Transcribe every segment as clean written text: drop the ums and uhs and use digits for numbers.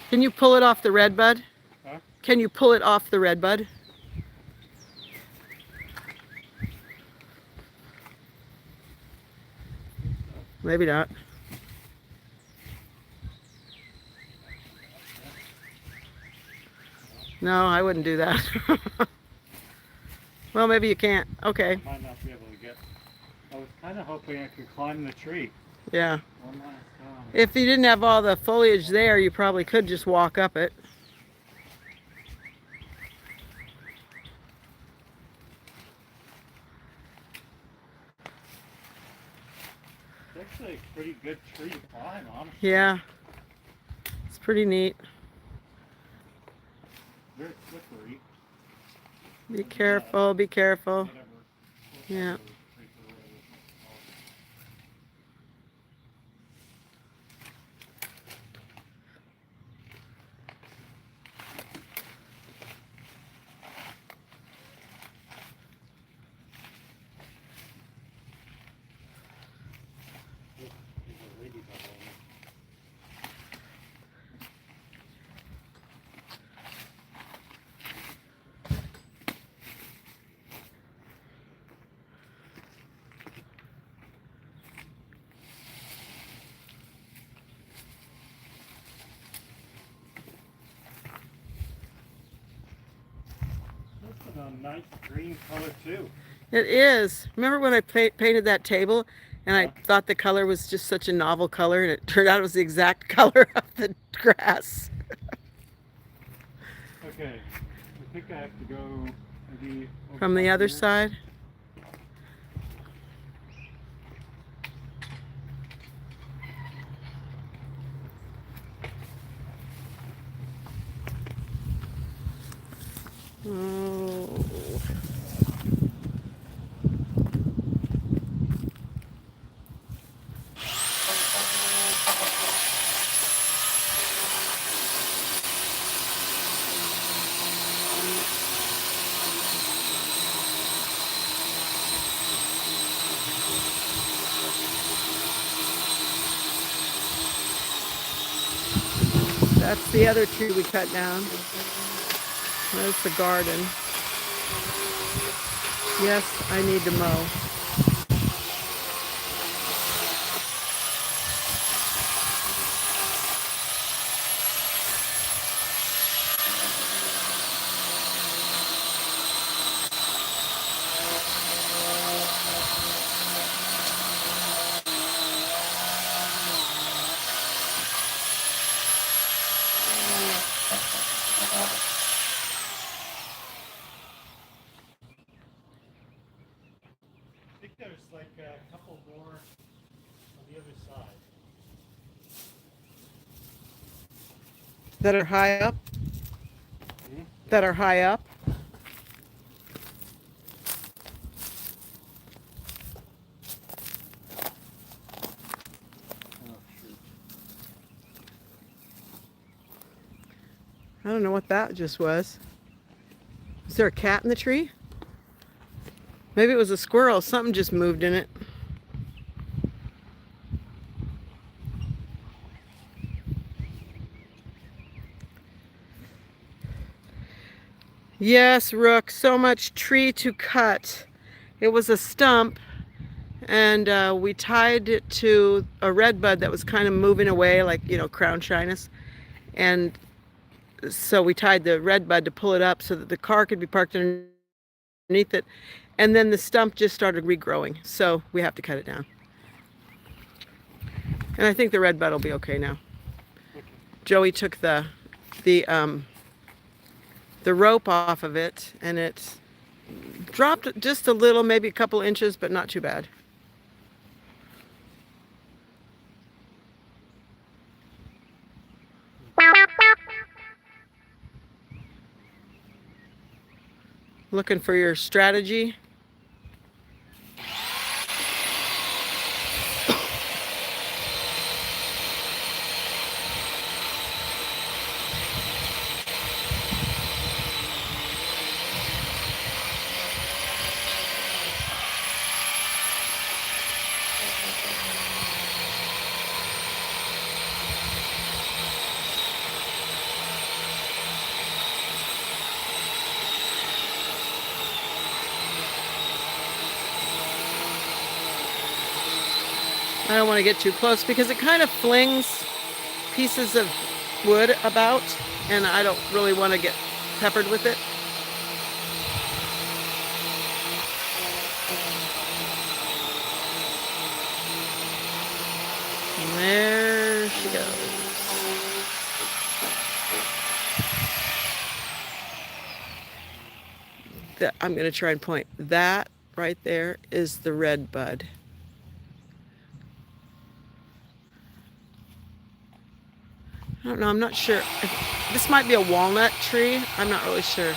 Can you pull it off the red bud? Huh? Can you pull it off the red bud? Maybe not. No, I wouldn't do that. Well, maybe you can't. Okay. I might not be able to get. I was kind of hoping I could climb the tree Yeah. one last time. If you didn't have all the foliage there, you probably could just walk up it. It's actually a pretty good tree to climb, honestly. Yeah. It's pretty neat. Very slippery. Be careful, be careful. Whatever. Yeah. That's a nice green color too. It is. Remember when I painted that table and I thought the color was just such a novel color and it turned out it was the exact color of the grass. Okay, I think I have to go maybe over From the other here. side. Oh. That's the other tree we cut down. That's the garden. Yes, I need to mow. I think there's like a couple more on the other side. That are high up? Hmm? That are high up? Oh shoot. I don't know what that just was. Is there a cat in the tree? Maybe it was a squirrel. Something just moved in it. Yes, Rook, so much tree to cut. It was a stump, and we tied it to a red bud that was kind of moving away, like, you know, crown shyness. And so we tied the red bud to pull it up so that the car could be parked underneath it. And then the stump just started regrowing, so we have to cut it down. And I think the red bud will be okay now. Okay. Joey took the rope off of it, and it dropped just a little, maybe a couple inches, but not too bad. Looking for your strategy. I don't want to get too close because it kind of flings pieces of wood about, and I don't really want to get peppered with it. And there she goes. I'm going to try and point. That right there is the red bud. I don't know, I'm not sure. This might be a walnut tree. I'm not really sure.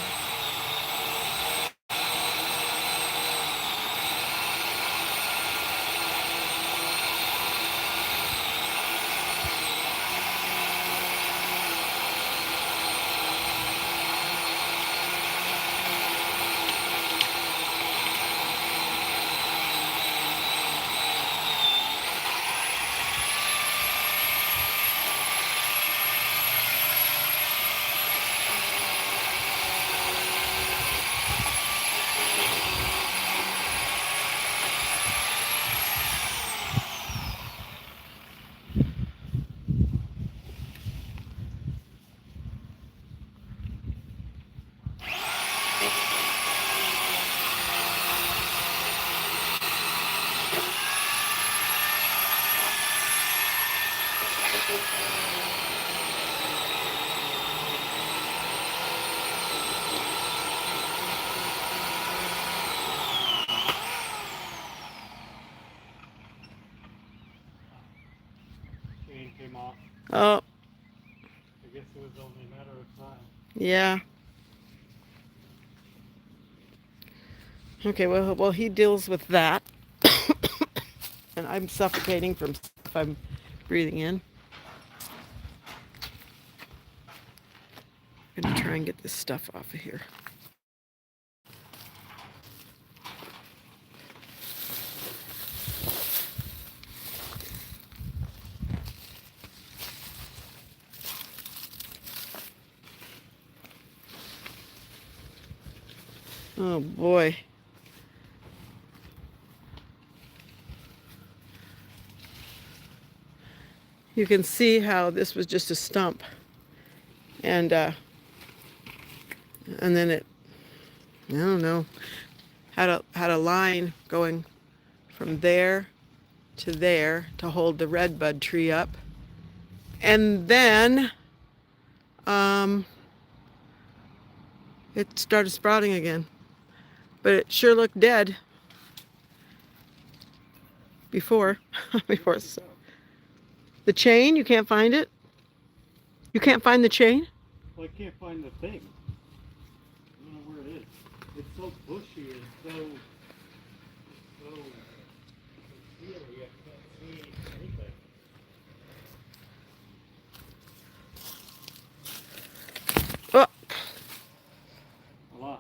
Chain came off. Oh, I guess it was only a matter of time. yeah. Okay, well, he deals with that. And I'm suffocating from stuff I'm breathing in. I'm going to try and get this stuff off of here. Oh boy. You can see how this was just a stump. And then it, I don't know, had a line going from there to hold the redbud tree up. And then it started sprouting again. But it sure looked dead before. before. The chain, you can't find it? You can't find the chain? Well, I can't find the thing. I don't know where it is. It's so bushy and so concealy, I can't see anything. Oh, Voila.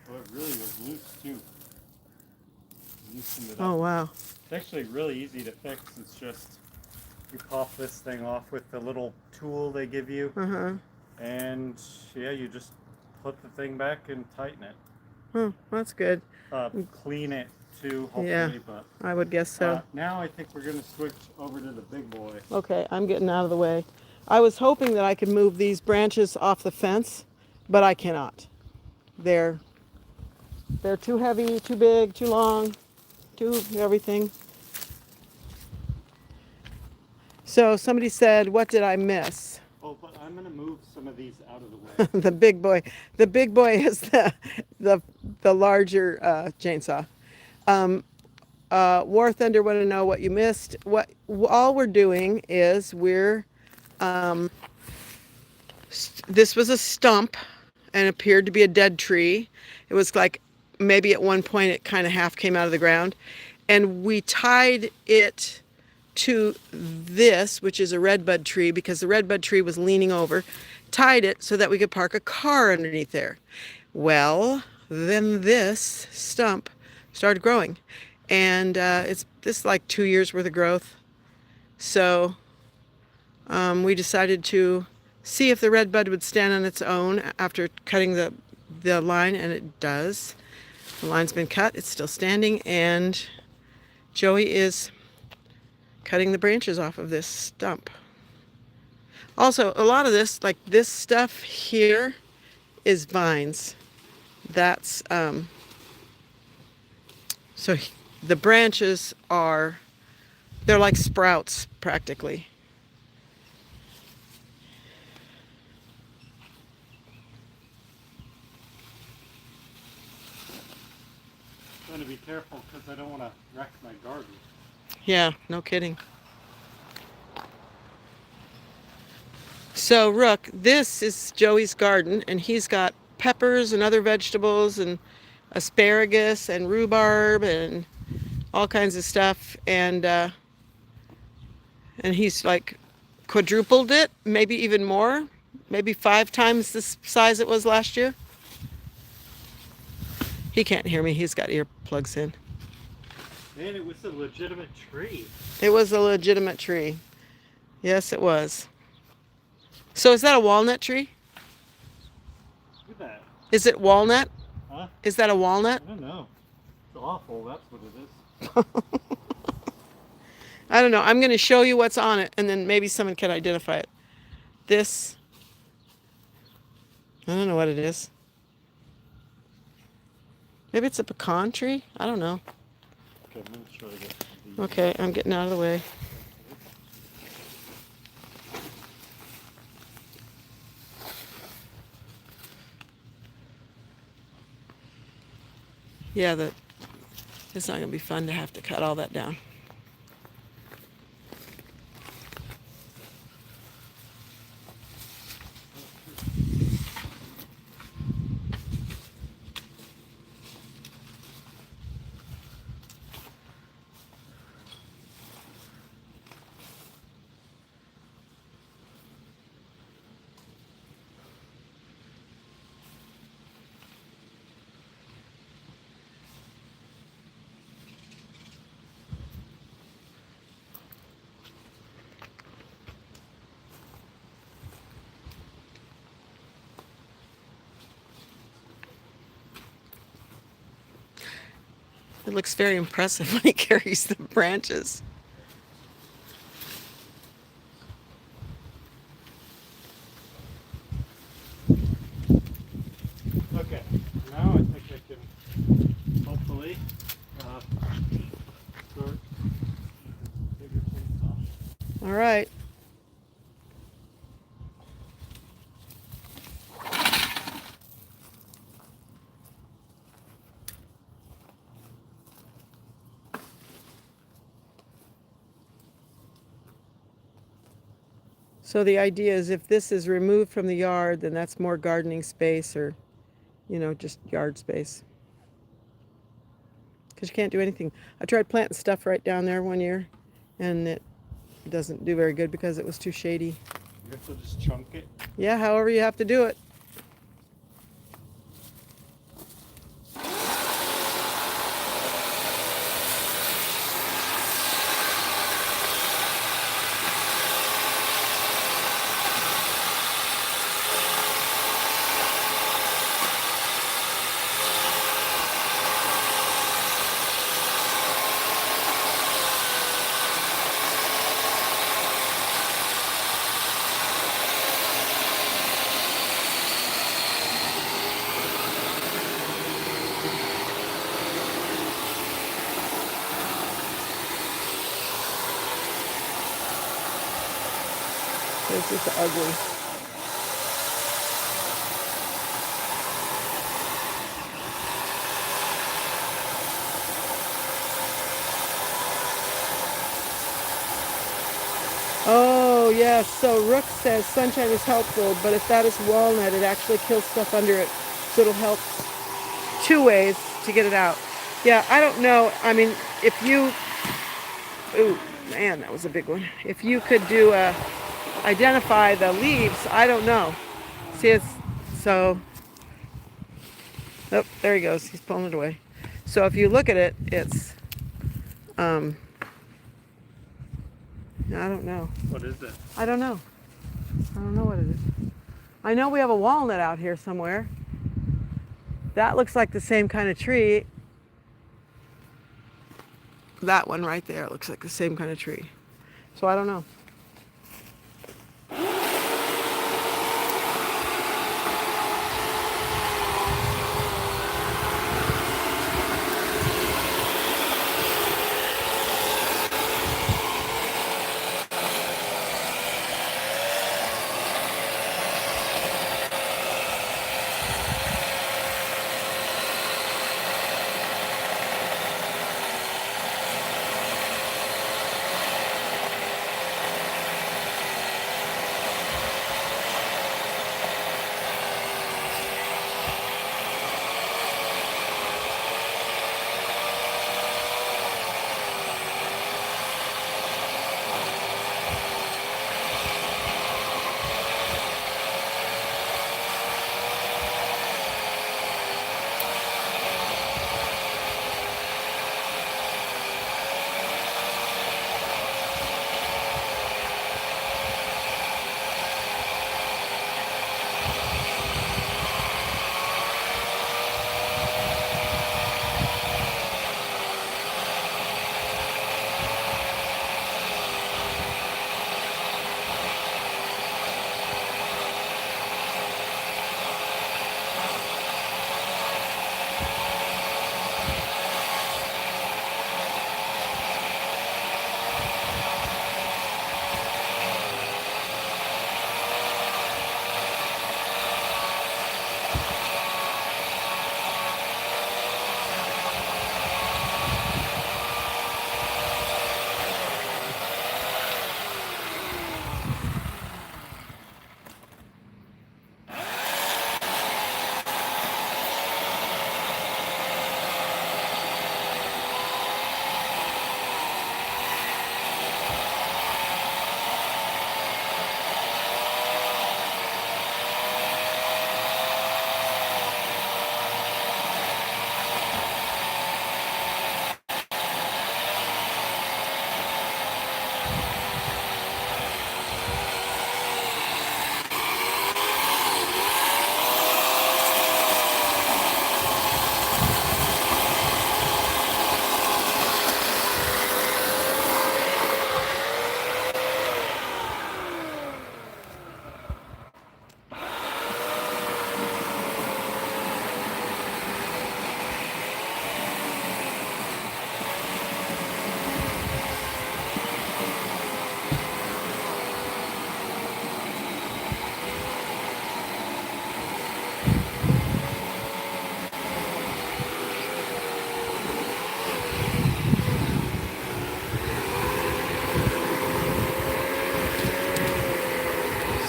Oh, it really was loose too. Loosened it up. oh wow. It's actually really easy to fix. It's just you pop this thing off with the little tool they give you, and yeah, you just put the thing back and tighten it. Oh, that's good. Clean it too, hopefully. Yeah, But I would guess so. now I think we're gonna switch over to the big boy. Okay, I'm getting out of the way. I was hoping that I could move these branches off the fence, but I cannot. They're too heavy, too big, too long, too everything. So somebody said, what did I miss? Oh, but I'm gonna move some of these out of the way. The big boy. The big boy is the larger chainsaw. War Thunder want to know what you missed. What all we're doing is this was a stump and appeared to be a dead tree. It was like maybe at one point it kind of half came out of the ground, and we tied it to this, which is a redbud tree, because the redbud tree was leaning over, tied it so that we could park a car underneath there. Well, then this stump started growing, and it's this like 2 years worth of growth. So we decided to see if the redbud would stand on its own after cutting the line, and it does. The line's been cut, it's still standing, and Joey is cutting the branches off of this stump. Also, a lot of this, like this stuff here, is vines. That's, so the branches are, they're like sprouts practically. I'm going to be careful because I don't want to wreck my garden. Yeah, no kidding. So, Rook, this is Joey's garden, and he's got peppers and other vegetables and asparagus and rhubarb and all kinds of stuff. And he's like quadrupled it, maybe even more, maybe 5 times the size it was last year. He can't hear me. He's got earplugs in. And it was a legitimate tree. It was a legitimate tree. Yes, it was. So is that a walnut tree? Look at that. Is it walnut? Huh? Is that a walnut? I don't know. It's awful. That's what it is. I don't know. I'm going to show you what's on it, and then maybe someone can identify it. This, I don't know what it is. Maybe it's a pecan tree? I don't know. Okay, I'm going to try to get these. Okay, I'm getting out of the way. Yeah, it's not going to be fun to have to cut all that down. It looks very impressive when he carries the branches. Okay, now I think I can hopefully start bigger chainsaw. All right. So the idea is if this is removed from the yard, then that's more gardening space or, just yard space. Because you can't do anything. I tried planting stuff right down there one year, and it doesn't do very good because it was too shady. You have to just chunk it. Yeah, however you have to do it. It's just ugly. Oh, yes. So Rook says sunshine is helpful, but if that is walnut, it actually kills stuff under it. So it'll help 2 ways to get it out. Yeah, I don't know. I mean, if you... Ooh, man, that was a big one. If you could do identify the leaves, I don't know. See, it's... So... Oh, there he goes. He's pulling it away. So if you look at it, it's... I don't know. What is it? I don't know. I don't know what it is. I know we have a walnut out here somewhere. That looks like the same kind of tree. That one right there looks like the same kind of tree. So I don't know.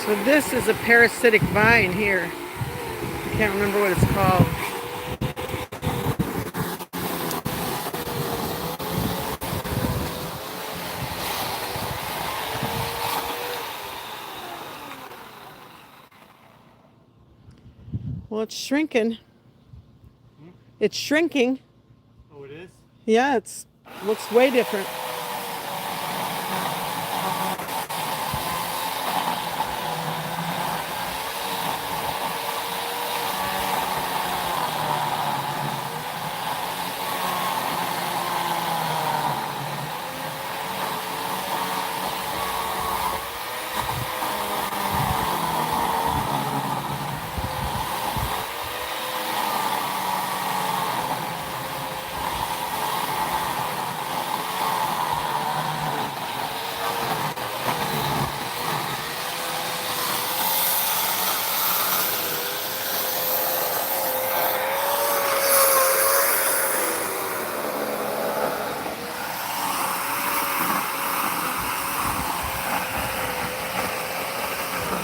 So this is a parasitic vine here. I can't remember what it's called. Well, it's shrinking. It's shrinking. Oh, it is? Yeah, it's looks way different.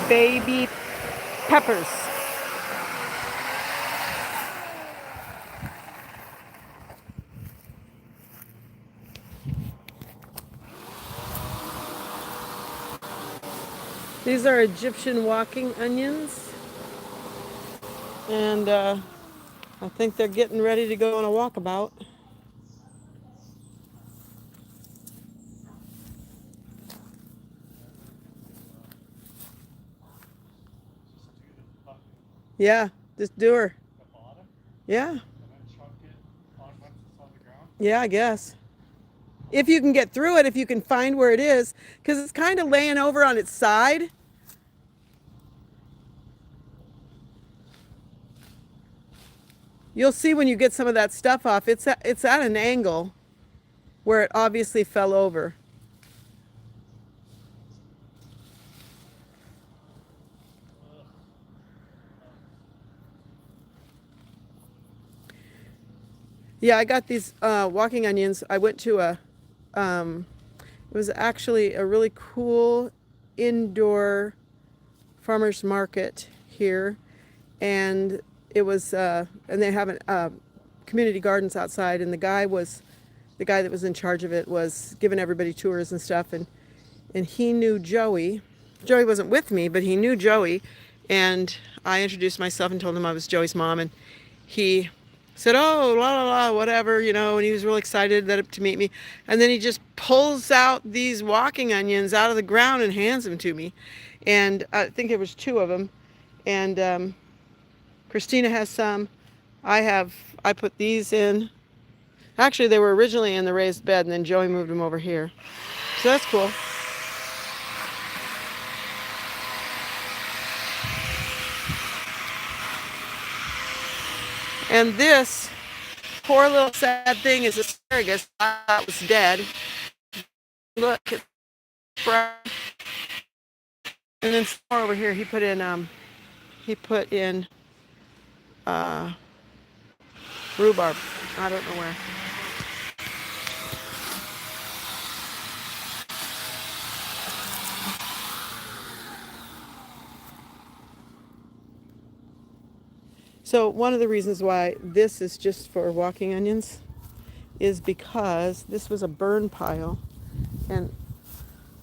Baby peppers. These are Egyptian walking onions. And I think they're getting ready to go on a walkabout. Yeah, just do her. The bottom? Yeah. and then chunk it on once it's on the ground. Yeah, I guess. If you can get through it, if you can find where it is, because it's kind of laying over on its side. You'll see when you get some of that stuff off, it's at an angle where it obviously fell over. Yeah, I got these walking onions. I went to it was actually a really cool indoor farmers market here, and it was, and they have community gardens outside, and the guy that was in charge of it was giving everybody tours and stuff, and he knew Joey. Joey wasn't with me, but he knew Joey, and I introduced myself and told him I was Joey's mom, and he said, "Oh, la la la, whatever," and he was really excited to meet me. And then he just pulls out these walking onions out of the ground and hands them to me, and I think there was two of them, and Christina has some. I put these in. Actually, they were originally in the raised bed, and then Joey moved them over here. So that's cool. And this poor little sad thing is asparagus. I thought was dead. Look, it's brown. And then some more over here. He put in rhubarb. I don't know where. So one of the reasons why this is just for walking onions is because this was a burn pile, and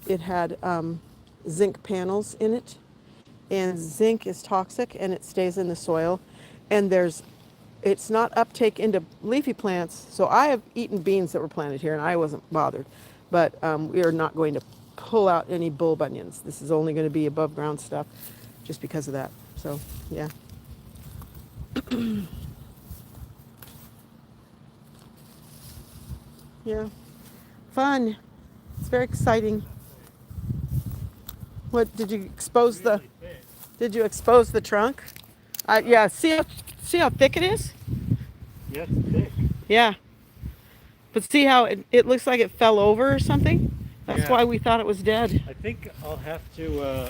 it had zinc panels in it, and zinc is toxic and it stays in the soil, and it's not uptake into leafy plants. So I have eaten beans that were planted here and I wasn't bothered, but we are not going to pull out any bulb onions. This is only going to be above ground stuff just because of that. So yeah. Yeah, fun. It's very exciting. What did you expose the? Did you expose the trunk? Yeah. See how thick it is? Yeah, it's thick. Yeah. But see how it looks like it fell over or something? That's Yeah. why we thought it was dead. I think I'll have to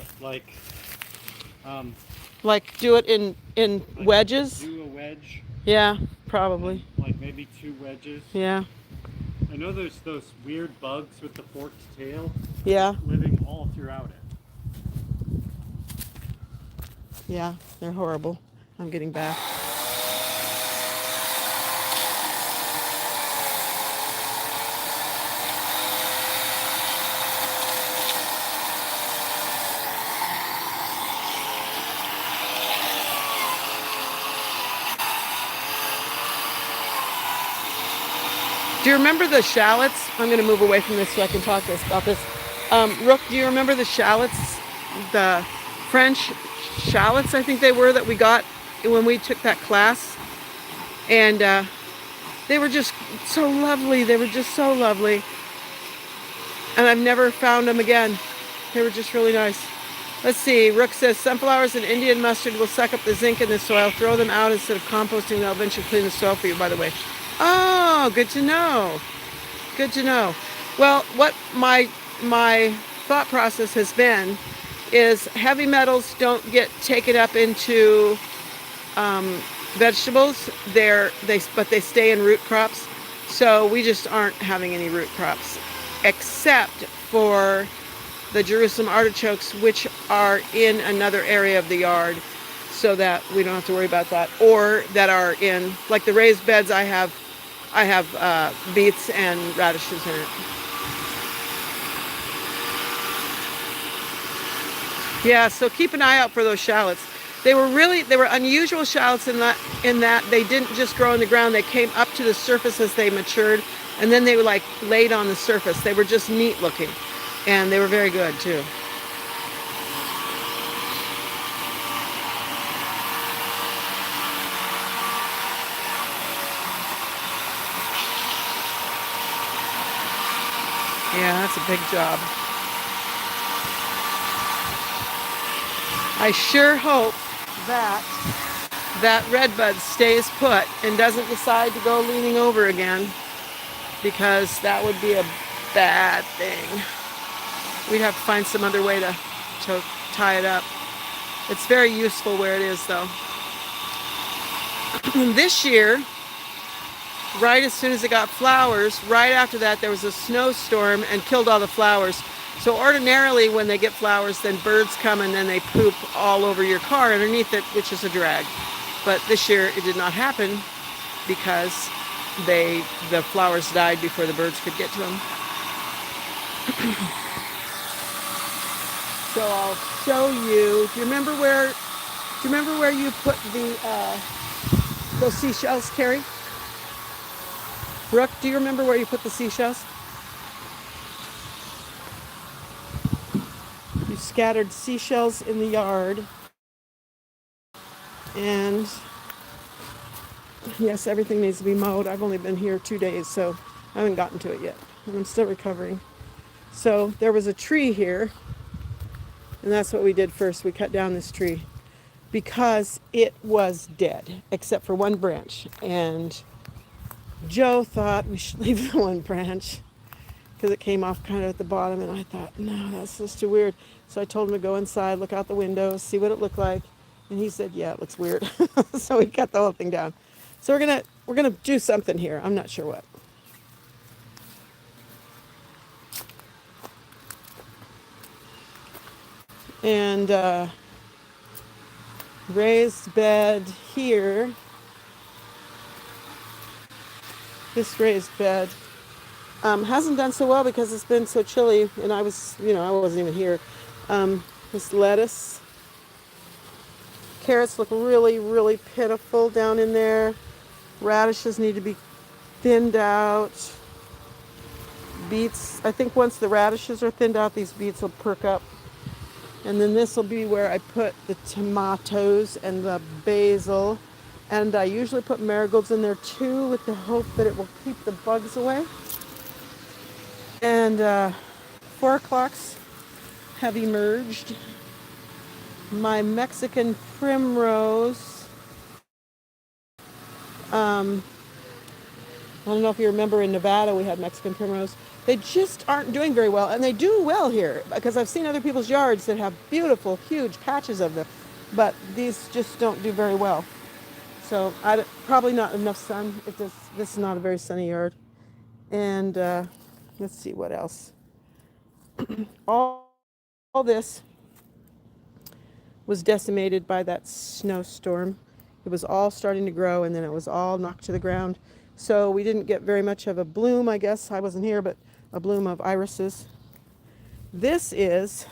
Like do it in wedges? do a wedge. Yeah, probably. Like maybe 2 wedges. Yeah. I know there's those weird bugs with the forked tail. Yeah. Living all throughout it. Yeah, they're horrible. I'm getting back. Do you remember the shallots? I'm going to move away from this so I can talk about this. Rook, do you remember the shallots? The French shallots, I think they were, that we got when we took that class. And they were just so lovely. They were just so lovely. And I've never found them again. They were just really nice. Let's see. Rook says sunflowers and Indian mustard will suck up the zinc in the soil. Throw them out instead of composting. They'll eventually clean the soil for you, by the way. Oh, good to know. Good to know. Well, what my thought process has been is heavy metals don't get taken up into vegetables. But they stay in root crops. So we just aren't having any root crops, except for the Jerusalem artichokes, which are in another area of the yard, so that we don't have to worry about that. Or that are in, like the raised beds, I have beets and radishes in it. Yeah, so keep an eye out for those shallots. They were unusual shallots in that they didn't just grow in the ground. They came up to the surface as they matured, and then they were like laid on the surface. They were just neat looking, and they were very good too. Yeah, that's a big job. I sure hope that that redbud stays put and doesn't decide to go leaning over again, because that would be a bad thing. We'd have to find some other way to tie it up. It's very useful where it is, though. This year, right as soon as it got flowers, right after that there was a snowstorm and killed all the flowers. So ordinarily when they get flowers, then birds come and then they poop all over your car underneath it, which is a drag. But this year it did not happen because the flowers died before the birds could get to them. So I'll show you. Do you remember where you put those seashells, Carrie? Brooke, do you remember where you put the seashells? You scattered seashells in the yard. And yes, everything needs to be mowed. I've only been here 2 days, so I haven't gotten to it yet. And I'm still recovering. So there was a tree here, and that's what we did first. We cut down this tree because it was dead, except for one branch. And Joe thought we should leave the one branch because it came off kind of at the bottom, and I thought, no, that's just too weird. So I told him to go inside, look out the window, see what it looked like, and he said, yeah, it looks weird. So we cut the whole thing down. So we're gonna do something here. I'm not sure what. And raised bed here. This raised bed hasn't done so well because it's been so chilly, and I wasn't even here. This lettuce, carrots look really, really pitiful down in there. Radishes need to be thinned out. Beets, I think once the radishes are thinned out, these beets will perk up. And then this will be where I put the tomatoes and the basil. And I usually put marigolds in there too with the hope that it will keep the bugs away. And 4 o'clocks have emerged. My Mexican primrose. I don't know if you remember in Nevada we had Mexican primrose. They just aren't doing very well, and they do well here because I've seen other people's yards that have beautiful, huge patches of them, but these just don't do very well. So probably not enough sun. This is not a very sunny yard. And let's see what else. all this was decimated by that snowstorm. It was all starting to grow, and then it was all knocked to the ground. So we didn't get very much of a bloom, I guess. I wasn't here, but a bloom of irises. This is,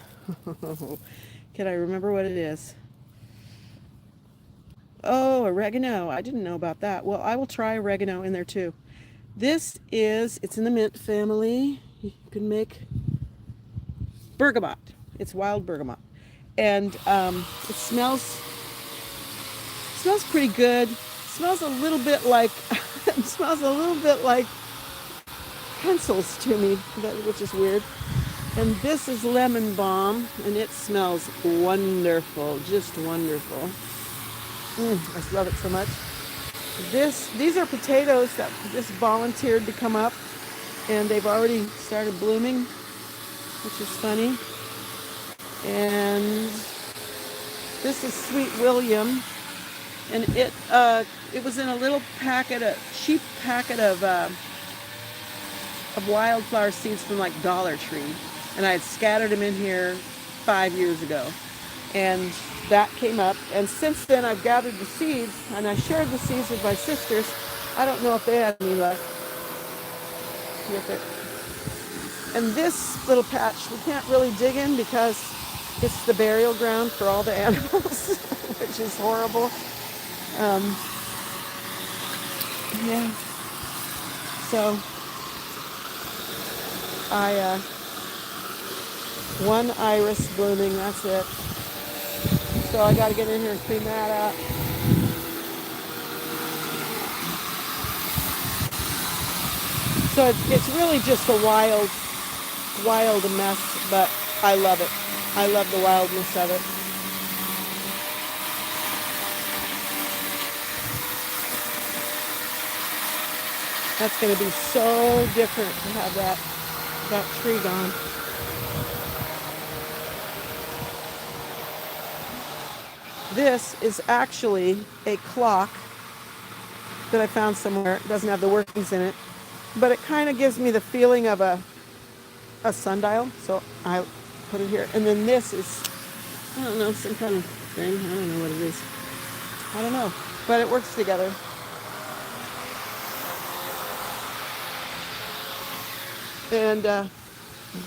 can I remember what it is? Oh, oregano. I didn't know about that. Well, I will try oregano in there too. It's in the mint family. You can make bergamot. It's wild bergamot. And it smells pretty good. It smells a little bit like it smells a little bit like pencils to me, which is weird. And this is lemon balm, and it smells wonderful, just wonderful. I just love it so much. These are potatoes that just volunteered to come up, and they've already started blooming, which is funny. And this is Sweet William, and it was in a little cheap packet of wildflower seeds from like Dollar Tree, and I had scattered them in here 5 years ago, and that came up. And since then I've gathered the seeds, and I shared the seeds with my sisters. I don't know if they had any luck with it. And this little patch we can't really dig in because it's the burial ground for all the animals, which is horrible. Yeah. So one iris blooming, that's it. So I got to get in here and clean that up. So it's really just a wild wild mess, but I love it. I love the wildness of it. That's going to be so different to have that tree gone. This is actually a clock that I found somewhere. It doesn't have the workings in it, but it kind of gives me the feeling of a sundial. So I put it here. And then this is, I don't know, some kind of thing. I don't know what it is. I don't know, but it works together. And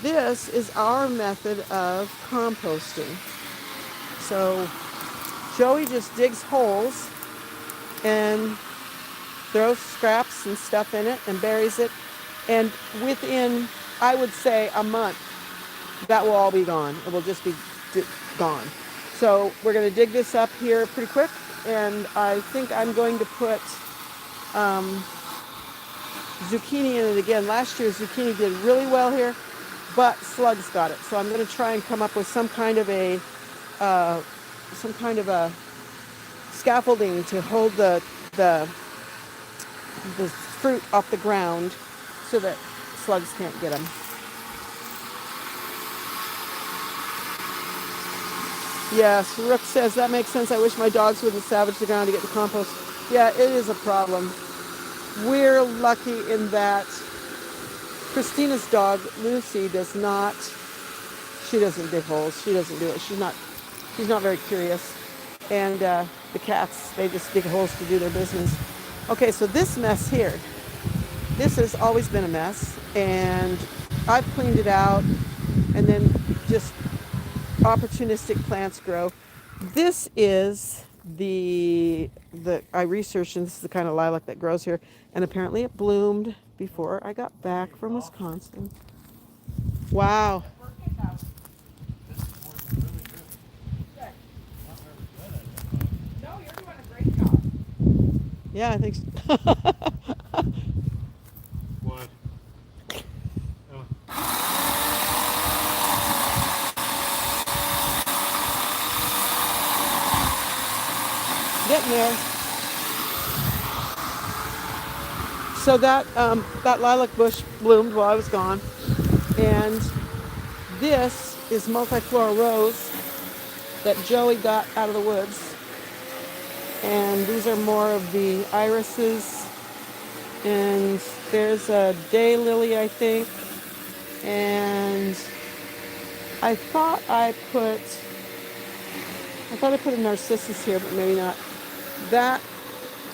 this is our method of composting. So Joey just digs holes and throws scraps and stuff in it and buries it. And within, I would say, a month, that will all be gone. It will just be gone. So we're going to dig this up here pretty quick. And I think I'm going to put zucchini in it again. Last year zucchini did really well here, but slugs got it. So I'm going to try and come up with some kind of a scaffolding to hold the fruit off the ground so that slugs can't get them. Yes, Rook says that makes sense. I wish my dogs wouldn't savage the ground to get the compost. Yeah, it is a problem. We're lucky in that Christina's dog, Lucy, she doesn't dig holes. She doesn't do it. She's not very curious. And the cats, they just dig holes to do their business. Okay, so this mess here, this has always been a mess. And I've cleaned it out and then just opportunistic plants grow. This is the I researched, and this is the kind of lilac that grows here, and apparently it bloomed before I got back from Wisconsin. Wow. No, you're doing a great job. Yeah, I think so. What? Oh. Getting there. So that lilac bush bloomed while I was gone, and this is multiflora rose that Joey got out of the woods, and these are more of the irises, and there's a daylily, I think, and I thought I put a narcissus here, but maybe not. That,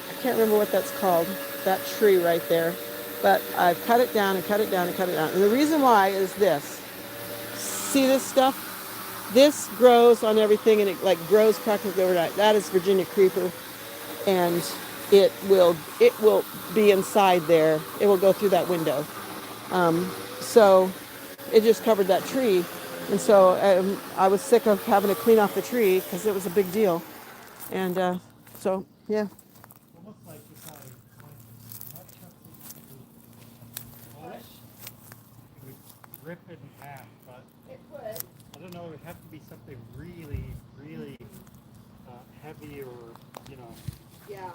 I can't remember what that's called, that tree right there. But I've cut it down and cut it down and cut it down. And the reason why is this. See this stuff? This grows on everything, and it like grows practically overnight. That is Virginia creeper, and it will be inside there. It will go through that window. So it just covered that tree. And so I was sick of having to clean off the tree because it was a big deal. And so, yeah. Almost like if I not polish, it would rip it in half, but It would. I don't know, it would have to be something really, really heavy or, Yeah.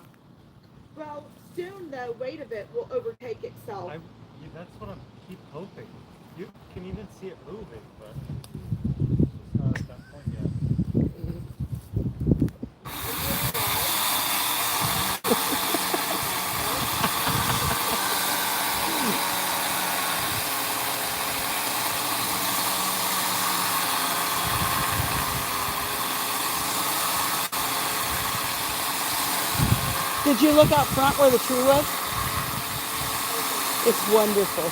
Well, soon the weight of it will overtake itself. that's what I keep hoping. You can even see it moving, but it's just not at that point yet. Did you look out front where the tree was? It's wonderful.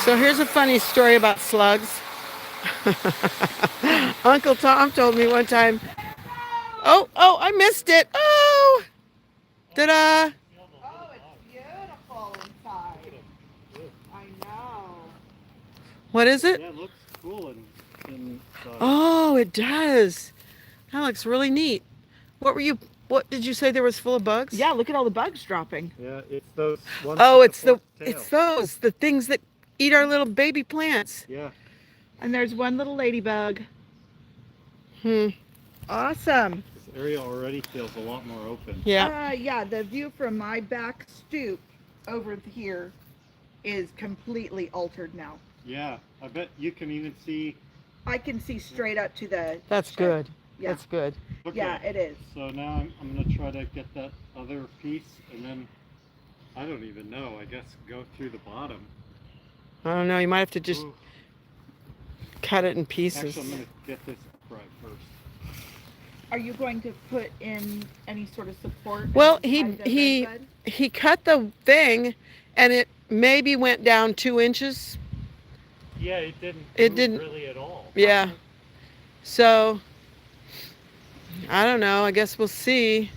So here's a funny story about slugs. Uncle Tom told me one time. Oh, I missed it. Oh, ta-da. Oh, it's beautiful inside. I know. What is it? Yeah, it looks cool and Oh, it does. That looks really neat. What did you say there was full of bugs? Yeah, look at all the bugs dropping. yeah, it's those ones Oh, with it's the forked tail. it's those, the things that eat our little baby plants. Yeah. And there's one little ladybug. Hmm. Awesome. This area already feels a lot more open. Yeah. Yeah, the view from my back stoop over here is completely altered now. Yeah, I bet you can even see. I can see straight up to the That's shed. good. Yeah. That's good. Okay. Yeah, it is. So now I'm gonna try to get that other piece, and then I don't even know. I guess go through the bottom. I don't know. You might have to just Ooh. cut it in pieces. Actually, I'm gonna get this upright first. Are you going to put in any sort of support? Well, inside the he bed? he cut the thing, and it maybe went down 2 inches. Yeah, it didn't. It move didn't- really at all. Yeah. So I don't know. I guess we'll see.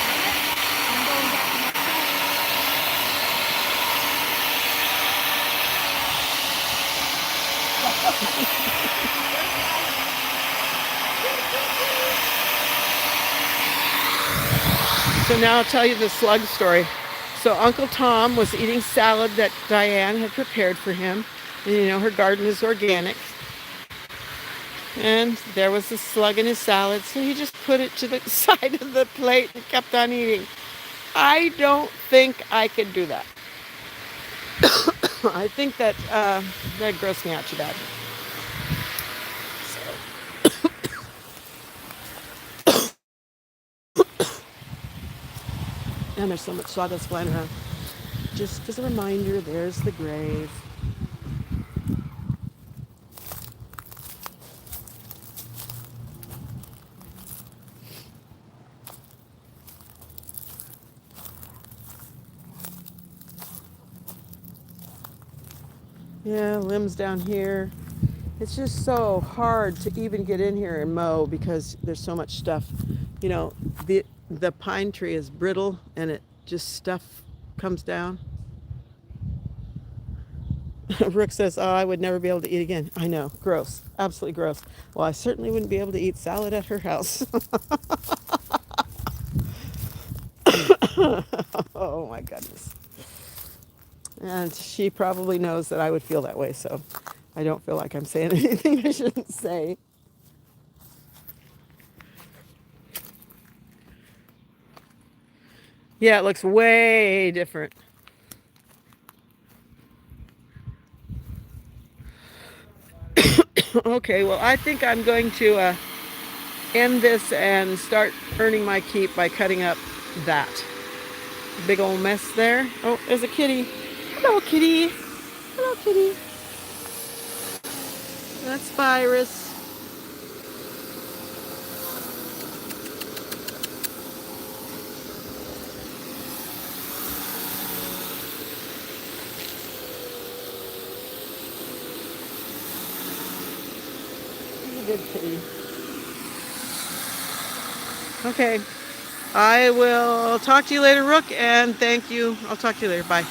I'm going back to my shed. So now I'll tell you the slug story. So Uncle Tom was eating salad that Diane had prepared for him. And you know, her garden is organic. And there was a slug in his salad, so he just put it to the side of the plate and kept on eating. I don't think I could do that. I think that that grossed me out too bad. And there's so much sawdust flying around. Just as a reminder, there's the grave. Yeah, limbs down here. It's just so hard to even get in here and mow because there's so much stuff. You know, the pine tree is brittle and it just stuff comes down. Brooke says, "Oh, I would never be able to eat again." I know, gross, absolutely gross. Well, I certainly wouldn't be able to eat salad at her house. Oh my goodness. And she probably knows that I would feel that way, so I don't feel like I'm saying anything I shouldn't say. Yeah, it looks way different. Okay, well, I think I'm going to end this and start earning my keep by cutting up that big old mess there. Oh, there's a kitty. Hello, kitty. Hello, kitty. That's Virus. He's a good kitty. Okay. I will talk to you later, Rook, and thank you. I'll talk to you later. Bye.